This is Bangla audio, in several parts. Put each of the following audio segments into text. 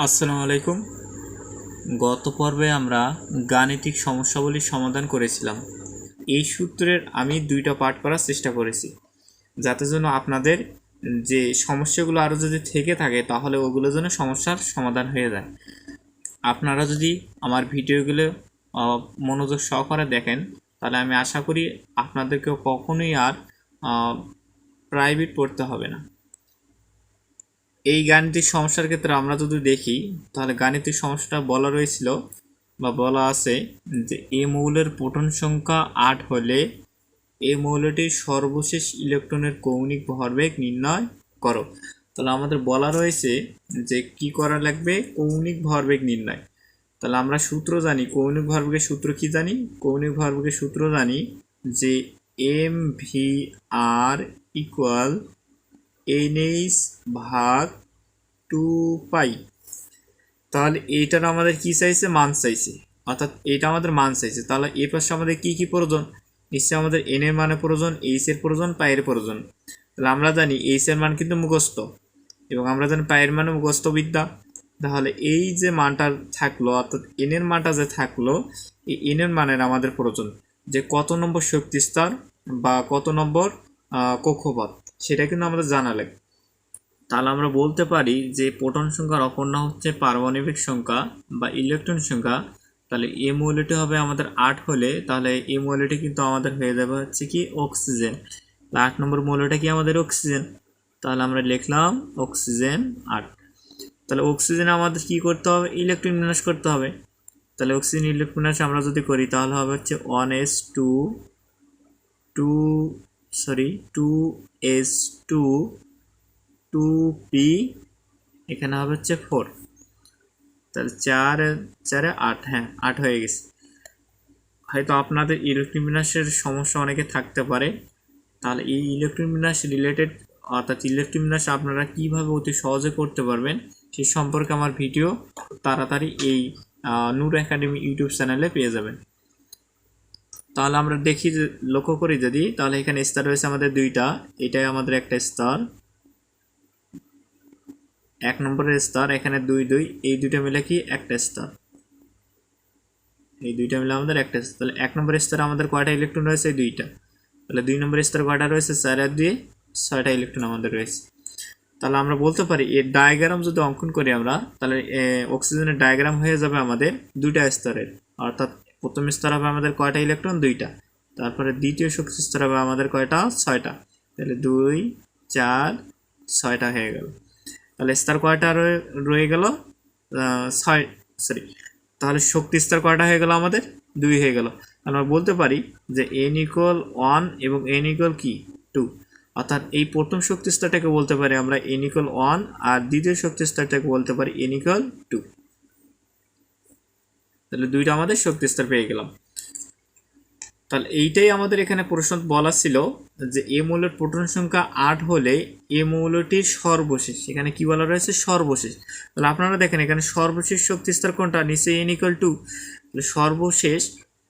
আসসালামু আলাইকুম। গত পর্বে আমরা গাণিতিক সমস্যাবলীর সমাধান করেছিলাম। এই সূত্রের আমি 2টা পার্ট করার চেষ্টা করেছি, যাতে যেন আপনাদের যে সমস্যাগুলো আরও যদি থেকে থাকে তাহলে ওগুলো যেন সমস্যার সমাধান হয়ে যায়। আপনারা যদি আমার ভিডিওগুলো মনোযোগ সহকারে দেখেন তাহলে আমি আশা করি আপনাদেরকেও কখনোই আর প্রাইভেট পড়তে হবে না। এই গাণিতিক সমস্যার ক্ষেত্রে আমরা যদি দেখি তাহলে গাণিতিক সমস্যাটা বলা রয়েছিল বা বলা আছে যে এ মৌলের প্রোটন সংখ্যা 8 হলে এ মৌলটির সর্বশেষ ইলেকট্রনের কৌণিক ভরবেগ নির্ণয় করো। তাহলে আমাদের বলা রয়েছে যে কি করা লাগবে, কৌণিক ভরবেগ নির্ণয়। তাহলে আমরা সূত্র জানি, কৌণিক ভরবেগের সূত্র কি জানি? কৌণিক ভরবেগের সূত্র জানি যে এম ভি আর ইকুয়াল NH ভাগ 2 পাই। তাহলে এইটার আমাদের কি চাইছে? মান চাইছে, অর্থাৎ এটা আমাদের মান চাইছে। তাহলে এই পাশে আমাদের কি কি প্রয়োজন? নিশ্চয়ই আমাদের এন এর মানের প্রয়োজন, এইচ এর প্রয়োজন, পায়ের প্রয়োজন। তাহলে আমরা জানি এইচ এর মান কিন্তু মুখস্থ এবং আমরা জানি পায়ের মানে মুখস্থ বিদ্যা। তাহলে এই যে মানটা থাকলো, অর্থাৎ এন এর মানটা যে থাকলো, এই এন এর মানের আমাদের প্রয়োজন যে কত নম্বর শক্তি স্তর বা কত নম্বর কক্ষপথ, সেটা কিন্তু আমাদের জানা লাগে। তাহলে আমরা বলতে পারি যে প্রোটন সংখ্যার অপর নাম হচ্ছে পারমাণবিক সংখ্যা বা ইলেকট্রন সংখ্যা। তাহলে এ মৌলটি হবে আমাদের 8 হলে, তাহলে এ মৌলটি কিন্তু আমাদের হয়ে যাবে হচ্ছে কি অক্সিজেন। 8 নম্বর মৌলটা কি আমাদের অক্সিজেন। তাহলে আমরা লিখলাম অক্সিজেন 8। তাহলে অক্সিজেন আমাদের কি করতে হবে? ইলেকট্রন বিন্যাস করতে হবে। তাহলে অক্সিজেন ইলেকট্রন বিন্যাস আমরা যদি করি তাহলে হবে হচ্ছে 2s2 2p, এখানে হবে হচ্ছে 4। তাহলে 4 4 8, হ্যাঁ 8 হয়ে গেছে। হয়তো আপনাদের ইলেকট্রন বিন্যাসের সমস্যা অনেকে থাকতে পারে। তাহলে এই ইলেকট্রন বিন্যাস রিলেটেড, অর্থাৎ ইলেকট্রন বিন্যাস আপনারা কীভাবে অতি সহজে করতে পারবেন সে সম্পর্কে আমার ভিডিও তাড়াতাড়ি এই নূর একাডেমি ইউটিউব চ্যানেলে পেয়ে যাবেন। তাহলে আমরা দেখি, লক্ষ্য করি যদি, তাহলে এখানে স্তর রয়েছে আমাদের 2টা। এটাই আমাদের একটা স্তর, 1 নম্বরের স্তর। এখানে 2 2, এই 2টা মিলে কি একটা স্তর, এই 2টা মিলে আমাদের একটা স্তর। তাহলে 1 নম্বরের স্তরে আমাদের কয়টা ইলেকট্রন রয়েছে? 2টা। তাহলে 2 নম্বরের স্তরে কয়টা রয়েছে? 4 আর 2 6টা ইলেকট্রন আমাদের রয়েছে। তাহলে আমরা বলতে পারি এর ডায়াগ্রাম যদি অঙ্কন করি আমরা, তাহলে অক্সিজেনের ডায়াগ্রাম হয়ে যাবে আমাদের 2টা স্তরের। অর্থাৎ প্রথম স্তর হবে আমাদের কয়টা ইলেকট্রন? 2টা। তারপরে দ্বিতীয় শক্তি স্তর হবে আমাদের কয়টা? 6টা। তাহলে 2 4 6টা হয়ে গেল। তাহলে স্তর কয়টা রয়ে গেল? 6, সরি। তাহলে শক্তি স্তর কয়টা হয়ে গেল আমাদের? 2 হয়ে গেল। আমরা বলতে পারি যে n = 1 এবং n = কি 2। অর্থাৎ এই প্রথম শক্তি স্তরটাকে বলতে পারি আমরা n = 1 আর দ্বিতীয় শক্তি স্তরটাকে বলতে পারি n = 2। তাহলে 2টা আমাদের শক্তি স্তর পেয়ে গেলাম। তাহলে এইটাই আমাদের এখানে প্রশ্ন বলা ছিল যে এ মৌলের প্রোটন সংখ্যা 8 হলে এ মৌলটির সর্বশেষ, এখানে কি বলা রয়েছে? সর্বশেষ। তাহলে আপনারা দেখেন এখানে সর্বশেষ শক্তি স্তর কোনটা? নিচে n = 2। তাহলে সর্বশেষ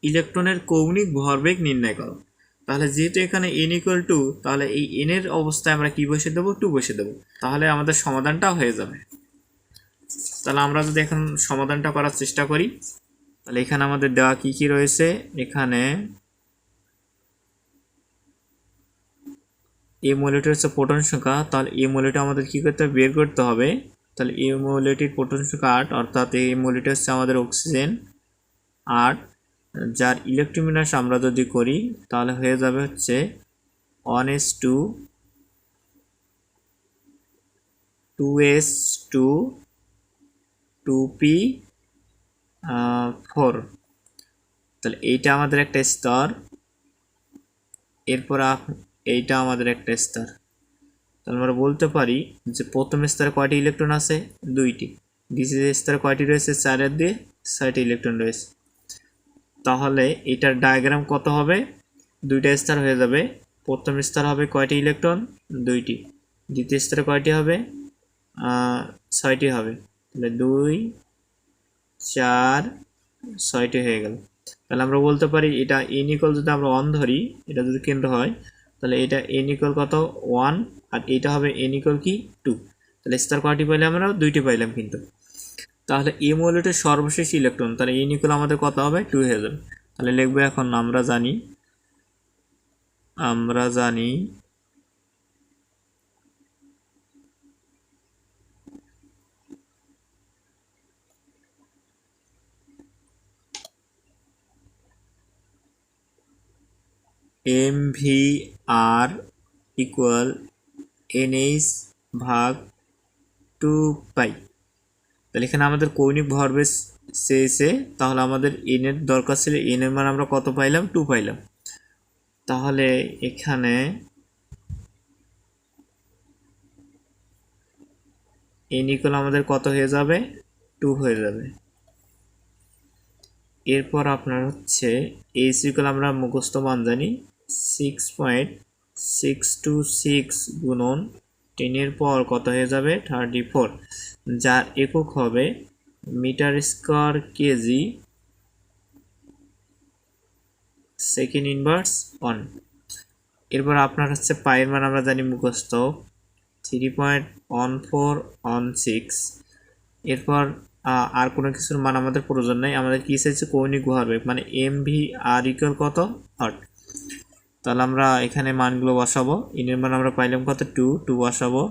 ইলেকট্রনের কৌণিক ভরবেগ নির্ণয় করো। তাহলে যেহেতু এখানে n = 2, তাহলে এই n এর অবস্থায় আমরা কি বসে দেবো? 2 বসে দেবো। তাহলে আমাদের সমাধানটা হয়ে যাবে। তাহলে আমরা যদি এখন সমাধানটা করার চেষ্টা করি, তাহলে এখানে আমাদের দেওয়া কি কি রয়েছে? এখানে এই মৌলটি হচ্ছে প্রোটন সংখ্যা। তাহলে এই মৌলটি আমাদের কি করতে হবে? বের করতে হবে। তাহলে এই মৌলটির প্রোটন সংখ্যা 8, অর্থাৎ এই মৌলটি হচ্ছে আমাদের অক্সিজেন 8, যার ইলেকট্রন বিন্যাস আমরা যদি করি তাহলে হয়ে যাবে হচ্ছে 1s2 2s2 2p 4। তাহলে এইটা আমাদের একটা স্তর, এরপর এইটা আমাদের একটা স্তর। তাহলে আমরা বলতে পারি যে প্রথম স্তরে কয়টি ইলেকট্রন আছে? 2টি। দ্বিতীয় স্তরে কয়টি রয়েছে? 4 আর 2 6টি ইলেকট্রন রয়েছে। তাহলে এটার ডায়াগ্রাম কত হবে? 2টা স্তর হয়ে যাবে। প্রথম স্তর হবে কয়টি ইলেকট্রন? 2টি। দ্বিতীয় স্তরে কয়টি হবে? 6টি হবে। তাহলে 2 4 6টি হয়ে গেল। তাহলে আমরা বলতে পারি এটা n = যদি আমরা 1 ধরি, এটা যদি কেন্দ্র হয়, তাহলে এটা n = কত? 1 আর এটা হবে n = কি 2। তাহলে স্তর কয়টি পাইলাম? আমরা 2টি পাইলাম কিন্তু। তাহলে এই মৌলটির সর্বশেষ ইলেকট্রন, তাহলে n ইকুয়াল আমাদের কত হবে 2 হয়ে যাবে। তাহলে লিখবো এখন আমরা জানি MVR ইকুয়াল NH ভাগ 2 পাই। তাহলে এখানে আমাদের কৌণিক ভরবেগ চেয়েছে, তাহলে আমাদের n এর দরকার ছিল, n এর মান আমরা কত পাইলাম 2 পাইলাম। তাহলে এখানে n ইকুয়াল আমাদের কত হয়ে যাবে 2 হয়ে যাবে। এরপর আপনার হচ্ছে h ইকুয়াল আমরা মুখস্থ মান জানি 6.626 গুণন 10 এর পাওয়ার কত হয়ে যাবে 34, যার একক হবে metre square KG second inverse 1। এরপর আপনার হচ্ছে পায়ের মান আমরা জানি মুখস্থ 3.1416। এরপর আর কোনো কিছুর মান আমাদের প্রয়োজন নেই, আমাদের কি চাইছে কৌণিক ভরবেগ মানে MVR ইকুয়াল কত 8। তাহলে আমরা এখানে মানগুলো বসাবো, n এর মান আমরা পাইলাম কত 2 বসাবো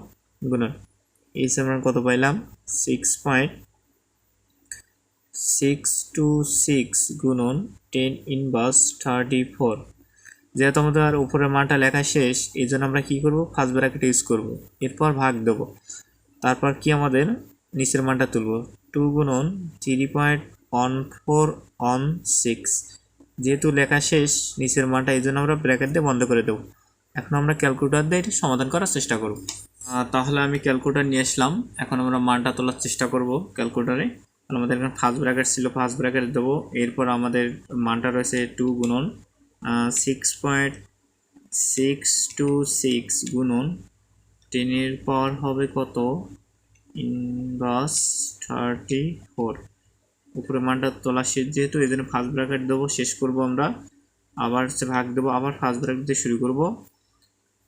গুণন h এর মান কত পাইলাম 6.626 গুণন 10 ইনভার্স 34। যেহেতু আমাদের উপরের মানটা লেখা শেষ, এই জন্য আমরা কি করব ফার্স্ট ব্র্যাকেট ইউজ করব, এরপর ভাগ দেব, তারপর কি আমাদের নিচের মানটা তুলব 2 গুণন 3.1416। যেহেতু লেখা শেষ নিচের মানটা, এই জন্য আমরা ব্র্যাকেট দিয়ে বন্ধ করে দেব। এখন আমরা ক্যালকুলেটর দিয়ে এটি সমাধান করার চেষ্টা করব। তাহলে আমি ক্যালকুলেটর নিয়ে আসলাম, এখন আমরা মানটা তোলার চেষ্টা করব ক্যালকুলেটরে। আমাদের এখানে ফার্স্ট ব্র্যাকেট ছিল, ফার্স্ট ব্র্যাকেট দেবো, এরপর আমাদের মানটা রয়েছে 2 গুণন 6.626 গুণন 10 এর পাওয়ার হবে কত ইনভার্স 34। উপরে মানটা তোলা শেষ যেহেতু, এই জন্য ফার্স্ট ব্র্যাকেট দেবো, শেষ করব আমরা, আবার হচ্ছে ভাগ দেবো, আবার ফার্স্ট ব্র্যাকেট দিয়ে শুরু করব।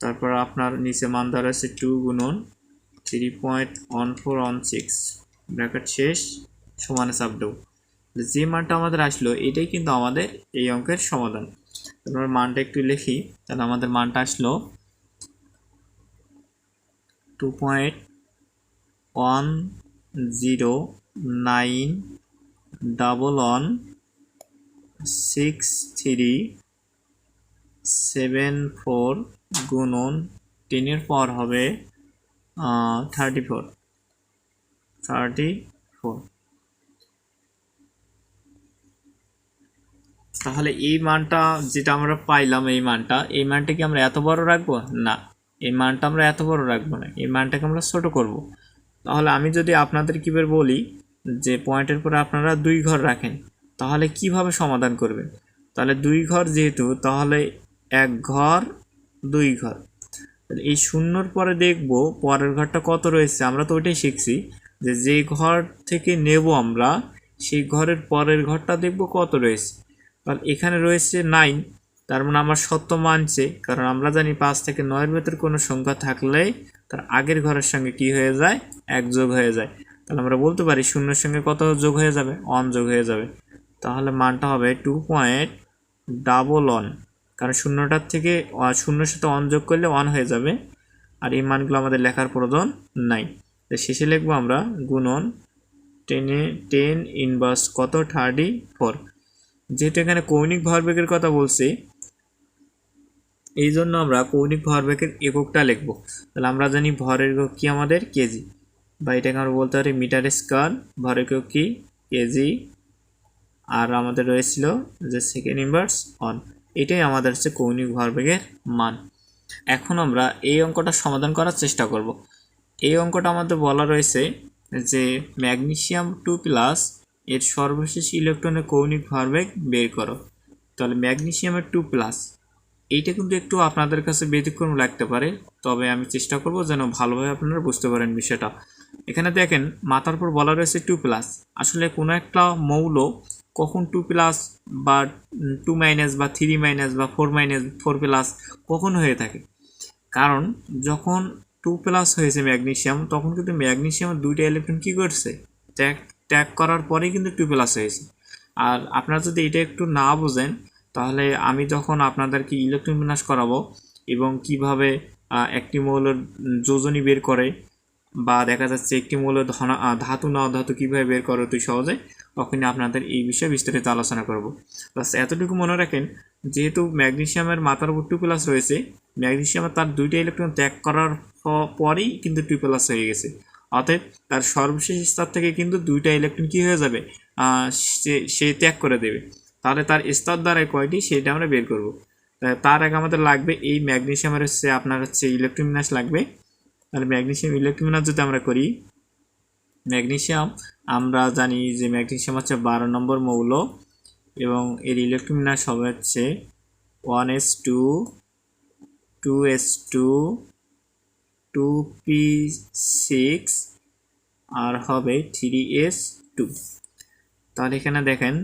তারপর আপনার নিচে মান দেওয়া রয়েছে 2 গুণন 3.1416 ব্র্যাকেট শেষ সমানে চাপ দেবো। যে মানটা আমাদের আসলো এটাই কিন্তু আমাদের এই অঙ্কের সমাধান। তারপর মানটা একটু লিখি, তাহলে আমাদের মানটা আসলো 2.109116374 গুণন 10 এর পাওয়ার হবে 34। তাহলে এই মানটা যেটা আমরা পাইলাম, এই মানটা কি আমরা এত বড় রাখবো না, এই মানটা আমরা এত বড় রাখবো না, এই মানটাকে আমরা ছোট করব। তাহলে আমি যদি আপনাদের কিভাবে বলি যে পয়েন্টের পরে আপনারা 2 ঘর রাখেন, তাহলে কিভাবে সমাধান করবেন? তাহলে 2 ঘর যেহেতু, তাহলে 1 ঘর 2 ঘর, তাহলে এই শূন্যর পরে দেখব পরের ঘরটা কত রয়েছে। আমরা তো ওইটাই শিখছি যে যে ঘর থেকে নেব আমরা সেই ঘরের পরের ঘরটা দেখব কত রয়েছে। তাহলে এখানে রয়েছে 9, তার মানে আমার সত্য মানছে, কারণ আমরা জানি 5 থেকে 9 এর ভেতর কোনো সংখ্যা থাকলেই তার আগের ঘরের সঙ্গে কি হয়ে যায় 1 যোগ হয়ে যায়। তাহলে আমরা বলতে পারি শূন্যের সঙ্গে কত যোগ হয়ে যাবে 1 যোগ হয়ে যাবে। তাহলে মানটা হবে 2.11, কারণ শূন্যটার থেকে শূন্যের সাথে 1 যোগ করলে 1 হয়ে যাবে, আর এই মানগুলো আমাদের লেখার প্রয়োজন নাই। তো শেষে লিখবো আমরা গুণন 10 ইনভার্স কত 34। যেহেতু এখানে কৌণিক ভরবেগের কথা বলছি, এই জন্য আমরা কৌণিক ভরবেগের এককটা লিখব। তাহলে আমরা জানি ভরের একক কি আমাদের কেজি, বা এটাকে আমরা বলতে পারি মিটার স্কয়ার, ভরের একক কি কেজি, আর আমাদের রয়েছিল যে সেকেন্ড ইনভার্স 1, এটাই আমাদের হচ্ছে কৌণিক ভরবেগের মান। এখন আমরা এই অঙ্কটা সমাধান করার চেষ্টা করব। এই অঙ্কটা আমাদের বলা রয়েছে যে ম্যাগনেসিয়াম 2+ এর সর্বশেষ ইলেকট্রনের কৌণিক ভরবেগ বের করো। তাহলে ম্যাগনেসিয়ামের 2+, এইটা কিন্তু একটু আপনাদের কাছে ব্যতিক্রম লাগতে পারে, তবে আমি চেষ্টা করব যেন ভালোভাবে আপনারা বুঝতে পারেন বিষয়টা। এখানে দেখেন মাথার উপর বলা রয়েছে 2+, আসলে কোনো একটা মৌল কখন 2+ বা 2- বা 3- বা 4+ কখন হয়ে থাকে, কারণ যখন 2+ হয়েছে ম্যাগনেসিয়াম, তখন কিন্তু ম্যাগনেসিয়ামের 2টা ইলেকট্রন কী করছে ত্যাগ করার পরেই কিন্তু 2+ হয়েছে। আর আপনারা যদি এটা একটু না বোঝেন তাহলে আমি যখন আপনাদেরকে ইলেকট্রন বিন্যাস করাবো এবং কিভাবে একটি মৌলের যোজনী বের করে বা দেখা যাচ্ছে একটি মৌলের ধাতু না অধাতু কীভাবে বের করে অতি সহজে, তখনই আপনাদের এই বিষয়ে বিস্তারিত আলোচনা করব। বাস এতটুকু মনে রাখেন, যেহেতু ম্যাগনেসিয়ামের মাথার উপর 2+ রয়েছে, ম্যাগনেসিয়ামের তার 2টা ইলেকট্রন ত্যাগ করার পরেই কিন্তু 2+ হয়ে গেছে। অতএব তার সর্বশেষ স্তর থেকে কিন্তু 2টা ইলেকট্রন কী হয়ে যাবে, সে ত্যাগ করে দেবে। তাহলে তার স্তর দ্বারায় কয়টি সেটা আমরা বের করব। তার আগে আমাদের লাগবে এই ম্যাগনেসিয়ামের আপনার ইলেকট্রন বিন্যাস লাগবে। তাহলে ম্যাগনেসিয়াম ইলেকট্রন বিন্যাস যদি আমরা করি, ম্যাগনেসিয়াম আমরা জানি যে ম্যাগনেসিয়াম হচ্ছে 12 নম্বর মৌল এবং এর ইলেকট্রন বিন্যাস হবে হচ্ছে 1s2 2s2 2p6 আর হবে 3s2। তাহলে এখানে দেখেন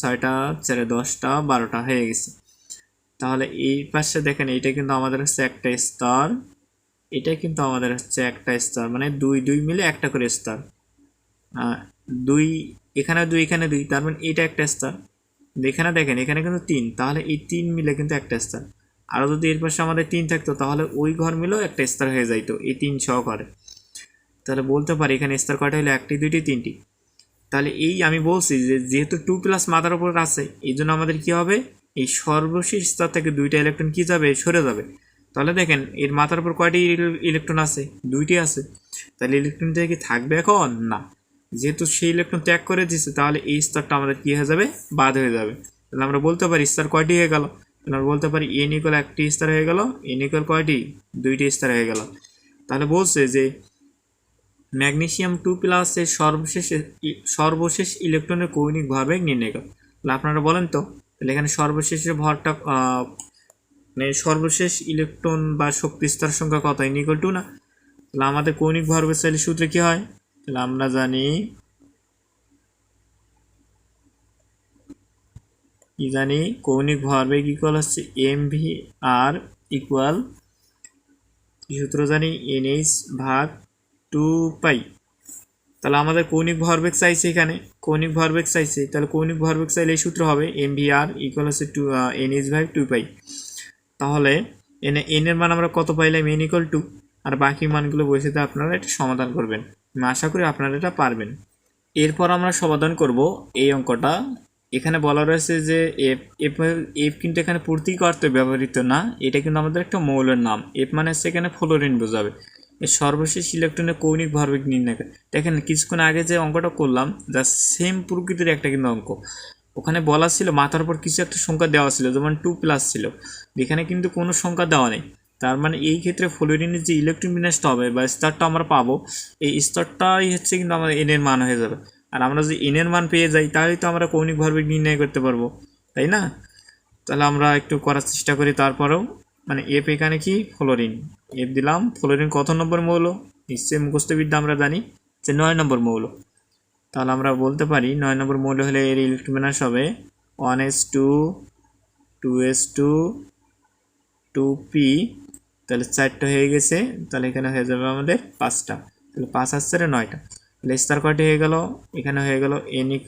6টা 4 10টা 12টা হয়ে গেছে। তাহলে এই পাশে দেখেন এটা কিন্তু আমাদের হচ্ছে একটা স্তর, এটা কিন্তু আমাদের হচ্ছে একটা স্তর, মানে 2 2 মিলে একটা করে স্তর। 2 এখানে 2 এখানে 2, তার মানে এটা একটা স্তর। এখানে দেখেন এখানে কিন্তু 3, তাহলে এই 3 মিলে কিন্তু একটা স্তর। আরও যদি এর পাশে আমাদের 3 থাকতো তাহলে ওই ঘর মিলেও একটা স্তর হয়ে যাইতো এই 3 সহকারে। তাহলে বলতে পারি এখানে স্তর কয়টা হলো, 1টি 2টি 3টি। তাহলে এই আমি বলছি যে যেহেতু 2+ মাথার উপর আছে, এই জন্য আমাদের কী হবে, এই সর্বশেষ স্তর থেকে 2টা ইলেকট্রন কী যাবে, সরে যাবে। তাহলে দেখেন এর মাথার উপর কয়টি ইলেকট্রন আছে, 2টি আছে। তাহলে ইলেকট্রনটা কি থাকবে এখন না, যেহেতু সেই ইলেকট্রন ত্যাগ করে দিচ্ছে, তাহলে এই স্তরটা আমাদের কী হয়ে যাবে, বাদ হয়ে যাবে। তাহলে আমরা বলতে পারি স্তর কয়টি হয়ে গেল, তাহলে আমরা বলতে পারি n = 1টি স্তর হয়ে গেল, n = কয়টি, 2টি স্তর হয়ে গেল। তাহলে বলছে যে ম্যাগনেসিয়াম 2+ এর সর্বশেষ ইলেকট্রনের কৌণিক ভরবেগ নির্ণয় করো। তাহলে আপনারা বলেন তো, তাহলে এখানে সর্বশেষের ভরটা মানে সর্বশেষ ইলেকট্রন বা শক্তি স্তর সংখ্যা কত, n = 2 না? তাহলে আমাদের কৌণিক ভরবেগ চাইলে সূত্রে কি হয়, তাহলে আমরা জানি কৌণিক ভরবেগ ইকুয়াল হচ্ছে mvr ইকুয়াল কি সূত্র জানি, nh/2π। তাহলে আমাদের কৌণিক ভরবেগ চাইছে, এখানে কৌণিক ভরবেগ চাইছে, তাহলে কৌণিক ভরবেগ চাইলে এই সূত্র হবে mvr ইকুয়াল হচ্ছে nh/2π। তাহলে n এর মান আমরা কত পাইলাম, n = 2, আর বাকি মানগুলো বসে আপনারা এটা সমাধান করবেন। আমি আশা করি আপনারা এটা পারবেন। এরপর আমরা সমাধান করব এই অঙ্কটা। এখানে বলা রয়েছে যে এফ কিন্তু এখানে প্রতীক অর্থে ব্যবহৃত না, এটা কিন্তু আমাদের একটা মৌলের নাম। এফ মানে হচ্ছে এখানে ফ্লোরিন বোঝাবে। এর সর্বশেষ ইলেকট্রনের কৌণিক ভরবেগ নির্ণয় করে। দেখেন কিছুক্ষণ আগে যে অঙ্কটা করলাম, যা সেম প্রকৃতির একটা কিন্তু অঙ্ক। ওখানে বলা ছিল মাথার উপর কিছু একটা সংখ্যা দেওয়া ছিল, যেমন 2+ ছিল, এখানে কিন্তু কোনো সংখ্যা দেওয়া নেই। তার মানে এই ক্ষেত্রে ফ্লোরিনের যে ইলেকট্রন বিন্যাসটা হবে বা স্তরটা আমরা পাবো, এই স্তরটাই হচ্ছে কিন্তু আমাদের n এর মান হয়ে যাবে। আর আমরা যদি n এর মান পেয়ে যাই তাহলে তো আমরা কৌণিক ভরবেগ নির্ণয় করতে পারবো, তাই না? তাহলে আমরা একটু করার চেষ্টা করি। তারপরেও মানে এফ এখানে কি, ফ্লোরিন, এফ দিলাম। ফ্লোরিন কত নম্বর মৌল, নিশ্চয়ই মুখস্থবিদ্যা আমরা জানি যে 9 নম্বর মৌল। তাহলে আমরা বলতে পারি 9 নম্বর মৌল হলে এর ইলেকট্রন বিন্যাস হবে 1s2 2s2 2p। তাহলে 4টা হয়ে গেছে, তাহলে এখানে হয়ে যাবে আমাদের 5টা। তাহলে 5 আর 4 9টা। তাহলে স্তর কয়টি হয়ে গেল, এখানে হয়ে গেল n =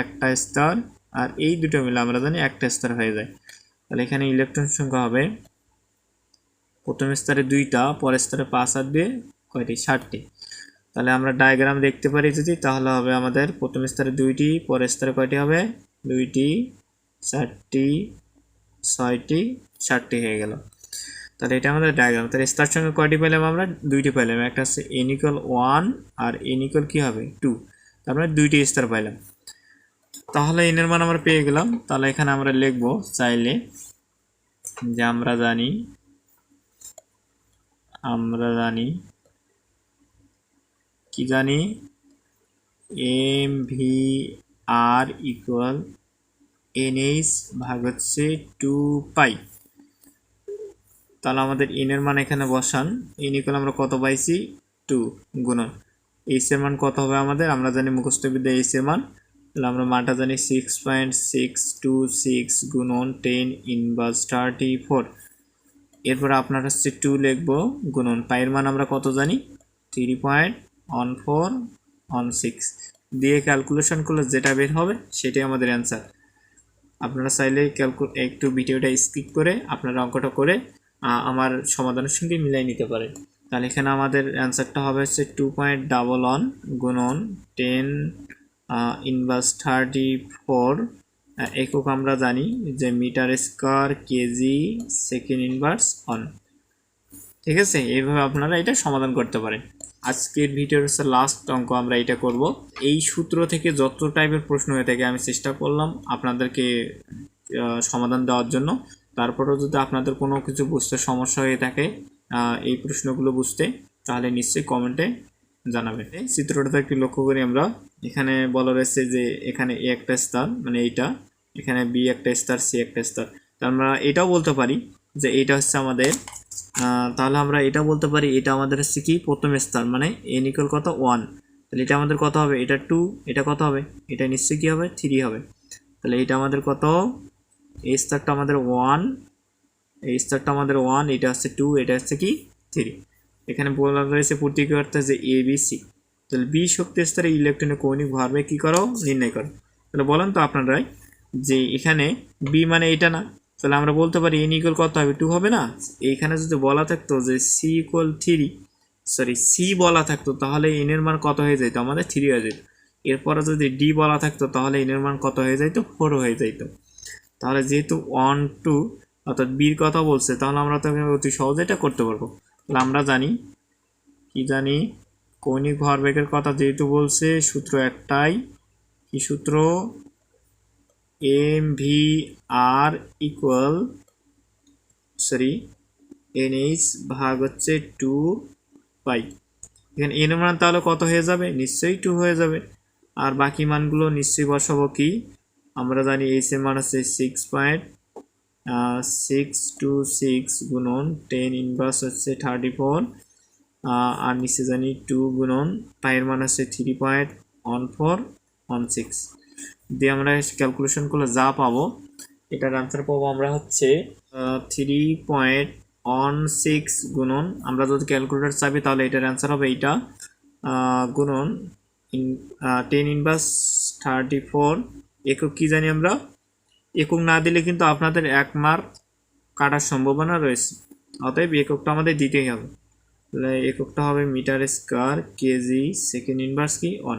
একটা স্তর, আর এই দুটো মিলে আমরা জানি একটা স্তর হয়ে যায়। তাহলে এখানে ইলেকট্রন সংখ্যা হবে প্রথম স্তরে 2টা, পরের স্তরে 5 আর 2 কয়টি, 7টি। তাহলে আমরা ডায়াগ্রাম দেখতে পারি যদি, তাহলে হবে আমাদের প্রথম স্তরে 2টি, পরের স্তরে কয়টি হবে, 2টি 4টি 6টি 7টি হয়ে গেল। তাহলে এটা আমাদের ডায়াগ্রাম। তাহলে স্তর সংখ্যা কয়টি পেলাম আমরা, 2টি পেলাম। একটা হচ্ছে n = 1 আর n = কি হবে, 2। তার মানে 2টি স্তর পাইলাম। তাহলে n এর মান আমরা পেয়ে গেলাম। তাহলে এখানে আমরা লিখব চাইলে যে আমরা জানি কি জানি, mvr ইকুয়াল nh/2π। তাহলে আমাদের n এর মান এখানে বসান। n ইকুয়াল আমরা কত পাইছি, 2 গুণন h এর মান কত হবে আমাদের, আমরা জানি মুখস্থবিদ্যা h এর মান। তাহলে আমরা মানটা জানি 6.626 গুণন 10^34। এরপর আপনার হচ্ছে 2 লিখবো গুণন পাইয়ের মান আমরা কত জানি, 3.14 অন 6 দিয়ে ক্যালকুলেশন করলে যেটা বের হবে সেটাই আমাদের অ্যান্সার। আপনারা চাইলে একটু ভিডিওটা স্কিপ করে আপনারা অঙ্কটা করে আমার সমাধানের সঙ্গে মিলাই নিতে পারেন। তাহলে এখানে আমাদের অ্যান্সারটা হবে হচ্ছে 2.11 গুণন 10 ইনভার্স 34 একক আমরা জানি যে metre square KG second inverse অন। ঠিক আছে, এইভাবে আপনারা এটা সমাধান করতে পারেন। আজকের ভিডিওর হচ্ছে লাস্ট অঙ্ক, আমরা এটা করব। এই সূত্র থেকে যত টাইপের প্রশ্ন হয়ে থাকে আমি চেষ্টা করলাম আপনাদেরকে সমাধান দেওয়ার জন্য। তারপরেও যদি আপনাদের কোনো কিছু বুঝতে সমস্যা হয়ে থাকে এই প্রশ্নগুলো বুঝতে, তাহলে নিশ্চয়ই কমেন্টে জানাবেন। চিত্রটা একটু লক্ষ্য করি আমরা, এখানে বলা রয়েছে যে এখানে এ একটা স্তর মানে এইটা, এখানে বি একটা স্তর, সি একটা স্তর। তো আমরা এটাও বলতে পারি যে এটা হচ্ছে আমাদের, তাহলে আমরা এটা বলতে পারি এটা আমাদের হচ্ছে কি প্রথম স্তর, মানে এন ইকুয়াল কত 1। তাহলে এটা আমাদের কত হবে, এটা 2, এটা কত হবে, এটা নিশ্চয়ই কি হবে 3 হবে। তাহলে এটা আমাদের কত, এই স্তরটা আমাদের 1, এই স্তরটা আমাদের 1, এটা হচ্ছে 2, এটা হচ্ছে কি 3। এখানে বলা রয়েছে প্রতীক অর্থে যে এ বি সি। তাহলে বি শক্তি স্তরে ইলেকট্রনের কৌণিক ভরবেগ কি করো, নির্ণয় করো। তাহলে বলেন তো আপনারাই যে এখানে বি মানে এটা না, তাহলে আমরা বলতে পারি এন ইকুয়াল কত হবে 2 হবে না। এইখানে যদি বলা থাকতো যে সি ইকুয়াল 3, সরি সি বলা থাকতো তাহলে এন এর মান কত হয়ে যেত, আমাদের 3 হয়ে যেত। এরপরে যদি ডি বলা থাকতো তাহলে এন এর মান কত হয়ে যেত, 4 হয়ে যেত। তাহলে যেহেতু 1 2 অর্থাৎ বির কথা বলছে, তাহলে আমরা তো অতি সহজে এটা করতে পারবো। তাহলে আমরা জানি কি জানি, কৌণিক ভরবেগের কথা যেহেতু বলছে, সূত্র একটাই, কি সূত্র, এম ভি আর ইকুয়াল NH ভাগ হচ্ছে 2 পাই। এখানে এন মান তাহলে কত হয়ে যাবে, নিশ্চয়ই 2 হয়ে যাবে। আর বাকি মানগুলো নিশ্চয়ই বসাবো কি, আমরা জানি এইচ এর মান হচ্ছে 6.626 গুণন 10 ইনভার্স হচ্ছে 34, আর নিচে জানি 2 গুণন পায়ের মান হচ্ছে 3.1416 দিয়ে আমরা ক্যালকুলেশন করলে যা পাবো, এটার আনসার পাবো আমরা হচ্ছে 3.16 গুণন, আমরা যদি ক্যালকুলেটর চাবি তাহলে এটার অ্যান্সার হবে এইটা, গুণন 10 ইনভার্স 34। একক কি জানি আমরা, একক না দিলে কিন্তু আপনাদের 1 মার্ক কাটার সম্ভাবনা রয়েছে, অতএব এককটা আমাদের দিতেই হবে। তাহলে এককটা হবে metre square KG second inverse কি 1।